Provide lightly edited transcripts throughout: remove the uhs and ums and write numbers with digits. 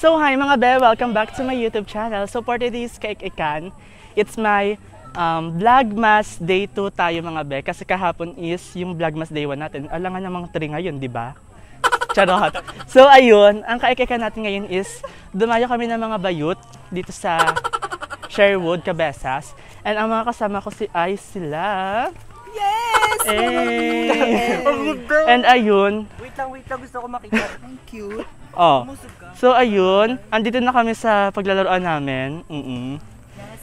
So hi mga be, welcome back to my YouTube channel. So for today's Kaikikan, it's my Vlogmas Day 2 tayo mga be. Kasi kahapon is yung Vlogmas Day 1 natin. Alangan namang 3 ngayon, di ba? Charot. So ayun, ang Kaikikan natin ngayon is dumayo kami ng mga bayut dito sa Sherwood, Cabezas. And ang mga kasama ko ay sila. Yes! And ayun. Wait lang, gusto ko makita. Ang cute. Oh. So ayun, andito na kami sa paglalaroan namin.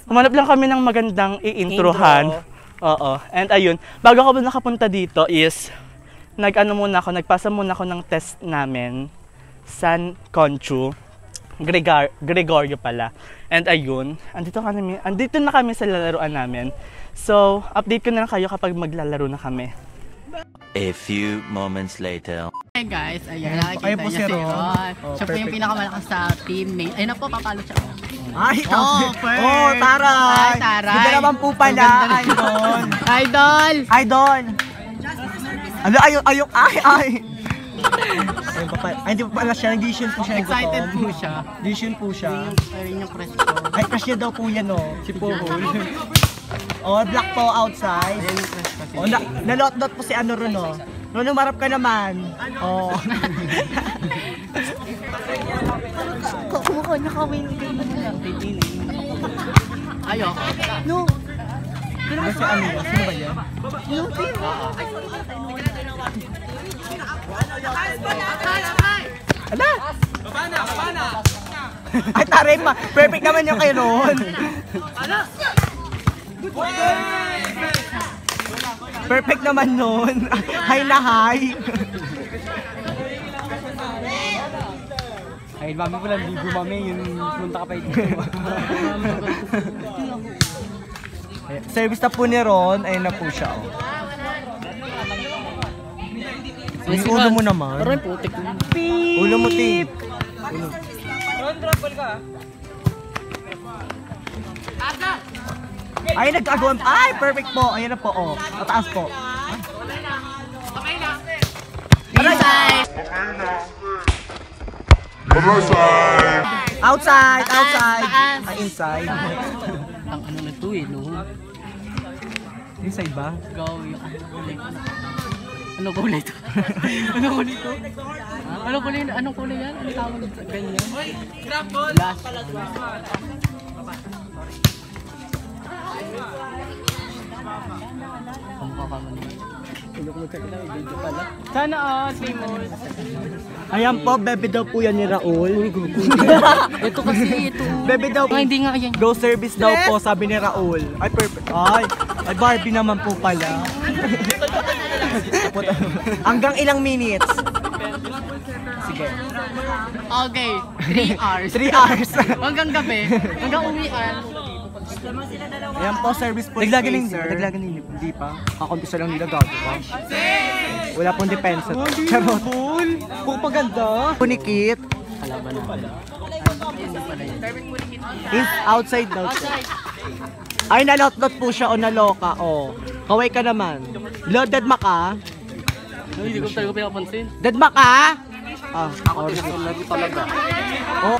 Humanap lang kami ng magandang i-introhan. Oo. And ayun, bago ako nakapunta dito is nagpasa muna ako ng test namin San Conchu. Gregorio pala. And ayun, andito na kami sa lalaroan namin. So, update ko na lang kayo kapag maglalaro na kami. A few moments later. Hi guys, ayan, nakikita niya si Ron. Siya po yung pinakamalakas sa teammate. Ayun na po, papalo siya. Ay, first. Oh, taray! Ay, taray. Ganda naman po pala, idol. Idol! Idol! Ano, ayok, ay! Ay, hindi pa pala siya, nag-dition po siya. Excited po siya. Dition po siya. Ayun yung crush ko. Ay, crush niya daw po yan, no? Si Pohol. Oh, black po outside. Ayun yung crush ko. Oh, nalot-dot po si ano ron, no? No, marap ka naman. Oh. Kukuha niya kawin. Ayok. No. Ano si ano? Sino ba yan? Yung team. Ala! Babana! Ay, taray pa. Perfect naman yung kay Ron. Perfect naman nun. Hi na hi. Ay, mami ko lang ligo mami, yung punta ka pa dito. Service na po ni Ron, ayun na po siya. Oh. Yung ulo mo naman. Parang putik mo. Ulo mo, Ting. Ron, drop ball ka. Ay, nag-agawan. Ay, perfect po. Ayan na po, oh. Mataas po. Inside! Outside! Outside! Taas. Ay, inside. Ang ano na to eh, no? Inside ba? Gawi. Ano kulay to? Ano kulay to? Anong kulay yan? Ano tawag sa ganyan? Last. Sana all, famous. Ayan po, bebe daw po yan ni Raul. Ito kasi, ito. Bebe daw po. Ay, hindi nga yan. Go service daw po, sabi ni Raul. Ay, perfect. Ay, Barbie naman po pala. Hanggang ilang minutes? Sige. Okay, 3 hours. 3 hours. Hanggang gabi. Hanggang uwian. Ayan po, service po. Naglagan hindi pa. Kakumpisa lang nila gago pa. Wala pong depensa. Charot. Paganda. Punikit. Kalaban na pala. Is outside daw. Ay, nalot-lot po siya o naloka. O. Kaway ka naman. Loaded maka. Hindi ko talaga pinapansin. Dead maka. Ah, Ako tinatulad talaga. oh.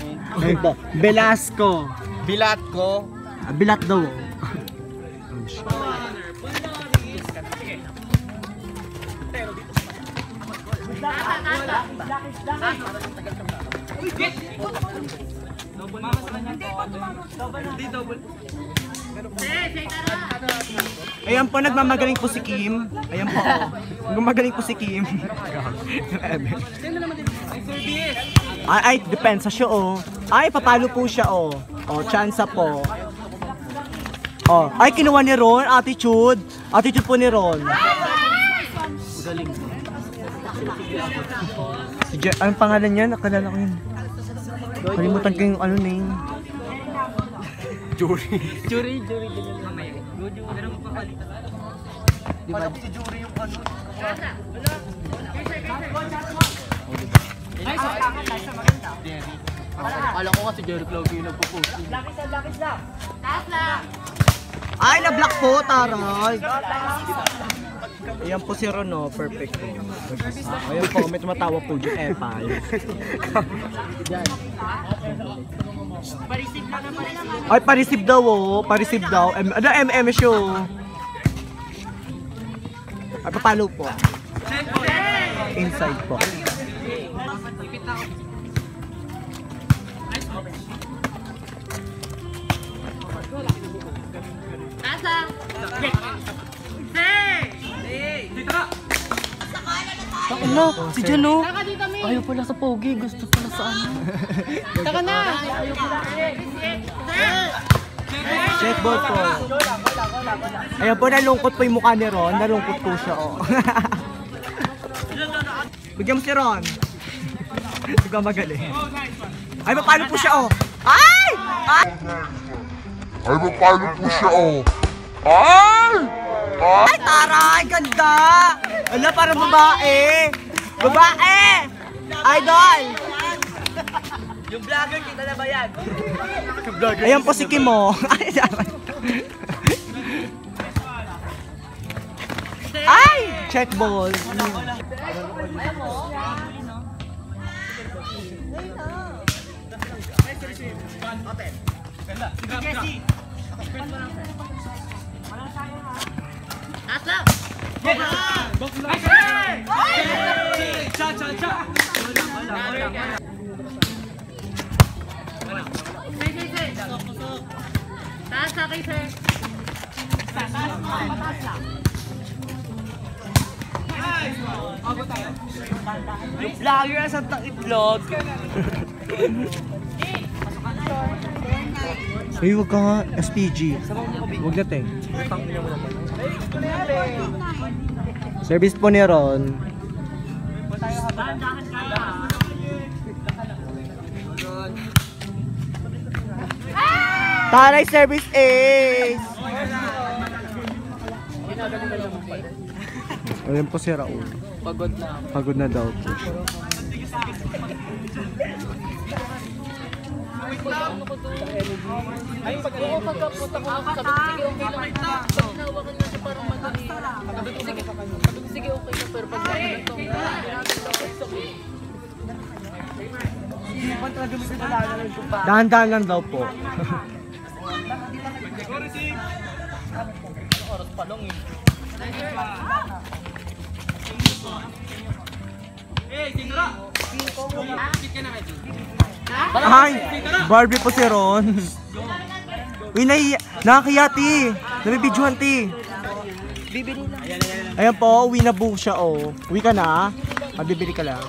Velasco. Bilat ko. Bilat daw. Ayan po, nagmamagaling po si Kim. Ayan po. Nagmamagaling po si Kim. Ay, depensa siya, oh. Ay, papalo po siya, oh. Oh, chance po. Oh, ay, kinuha ni Ron. Attitude. Attitude po ni Ron. Galing. Anong pangalan niya? Nakalala ko yun. Kalimutan ko yung ano name. Jury. Diba? Si Jury yung ano. Akala ko kasi Jerry Cloud yung nagpo-post. Ay, na-block po, taray. Ayan po si Rono, perfect po. Ayan po, may tumatawa po yung epal. Ay, pareceive daw oh. Pareceive daw. Ano, MM show. Ay, papalo po. Inside po. Ano? Si Jano. Ayaw pala sa pogi. Gusto pala sa ano. Taka na! Check ball po. Ayan po, nalungkot po yung mukha ni Ron. Nalungkot po siya oh. Bigyan mo si Ron. Hindi ka magaling. Ay, paano po siya oh. Ay! Ay! Ay, paano po siya, oh? Ay! Ay, taray! Ganda! Wala, parang babae! Babae! Idol! Yung vlogger, kita na ba yan? Ayan po si Kimo. Ay! Check ball. Taas sa akin, sir. Yung vlogger sa itlog. Uy, wag ka nga. SPG. Huwag na, Teng. Service po ni Ron. Taray service ace! Ayan po si Raul. Pagod na. Pagod na daw po. Ay, pagkapunta ko, sabi ko, sige, okay lang. Pag nawakan na siya parang madali. Sabi ko, sige, okay lang. Pero pag nawakan ito, Dahan-dahan lang daw po. Ay! Barbie po si Ron. Uy, nakakaya ti. Nabibidyohan ti. Ayan po, uwi na po siya oh. Uwi ka na. Mabibili ka lang.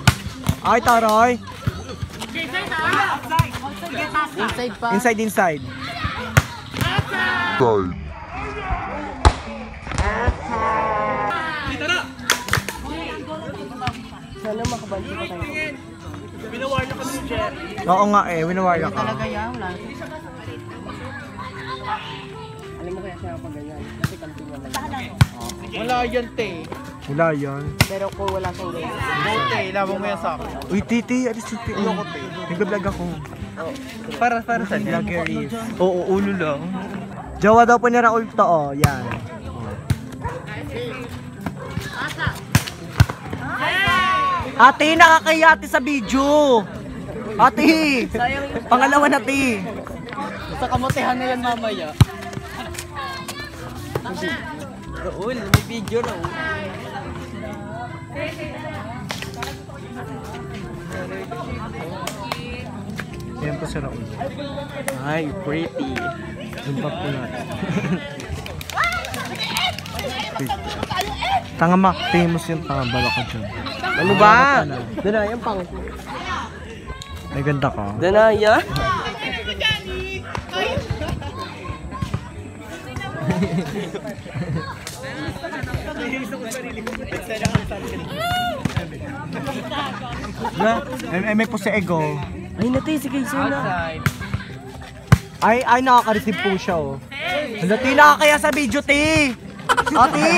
Ay, taray. inside pa. Inside. Side. Sana makabalik pa tayo. Oo nga eh, winawarya ka. Talaga yan, wala. Alam mo kaya siya pag ganyan. Kasi kanting naman. Wala yan, te. Wala yan. Pero kung wala kang ganyan. Go, te. Labang mo yan sa akin. Uy, titi, alis titi. Ayoko, te. Nag-vlog ako. Para sa Vlogger is. Oo, ulo lang. Jawa daw po ni Raul to, oh. Yan. Ate, nakakaya ate sa video. Ate, pangalawa na ate. Sa kamutihan na yan mamaya. Raul, may video na. Ayan po si Raul. Ay, pretty. Lumpak po natin. Tanga Mac, famous yung tanga. Bala ka dyan. Ano ba? Danaya pang. Ay, ganda ka. Danaya? May po si Ego. Ay, nati, sige, sila. Ay, nakaka-receive po siya, oh. Ti, nakakaya sa video, ti! Ate!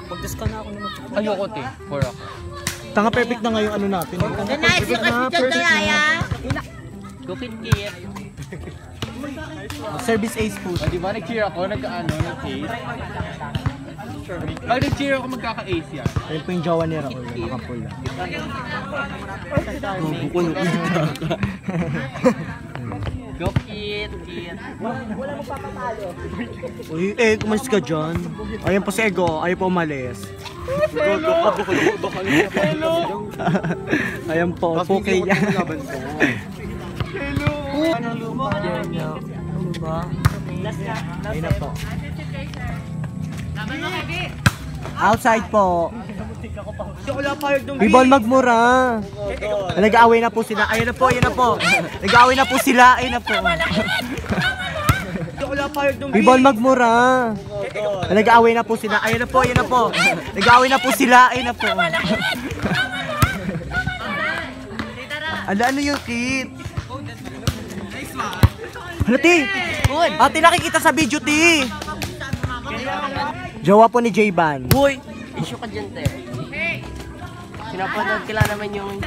Pag Contest ka na ako naman. Ayoko, te. For ako. Tanga perfect na nga yung ano natin. Perfect na, perfect na. Kukit-kit. Service ace po. O, diba nag-cheer ako, nag-case. Pag nag-cheer ako, magkaka-ace yan. Ayun po yung jowa ni Raul, nakapula. Bukol yung ita. Kukit. Uy, kumalis ka dyan. Ayan po si Ego, ayaw po umalis. Ayan po, okay yan. Ayun na po. Outside po. Bibon magmura. Nag-aaway na po sila. Ayun na po, ayun na po. Nag-aaway na po sila. Ayun na po. Bibon magmura. Nag-aaway na po sila. Ayun na po, ayun na po. Nag-aaway na po sila. Ayun na po. Ano yung kit? Ano, ti? Ate, nakikita sa video, ti. Jowa po ni J-Ban. Uy! Issue ka dyan, te. Pinapanood kila naman yung...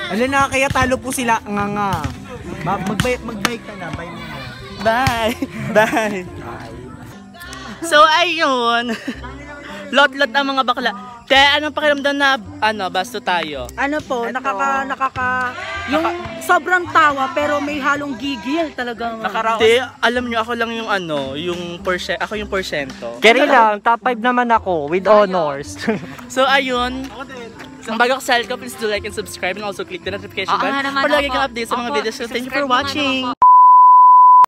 Alam na, kaya talo po sila. Nga. Mag-bike ka na. Bye muna. Bye! Bye! So, ayun. Lot-lot ang mga bakla. Te, anong pakiramdam na, basto tayo? Ano po, yung sobrang tawa pero may halong gigil talagang. Te, alam nyo, ako lang yung ako yung porsyento. Carry lang, top 5 naman ako with honors. So, ayun. Ang bago ko sa please do like and subscribe and also click the notification bell para lagi kang update sa mga videos. So, thank you for watching!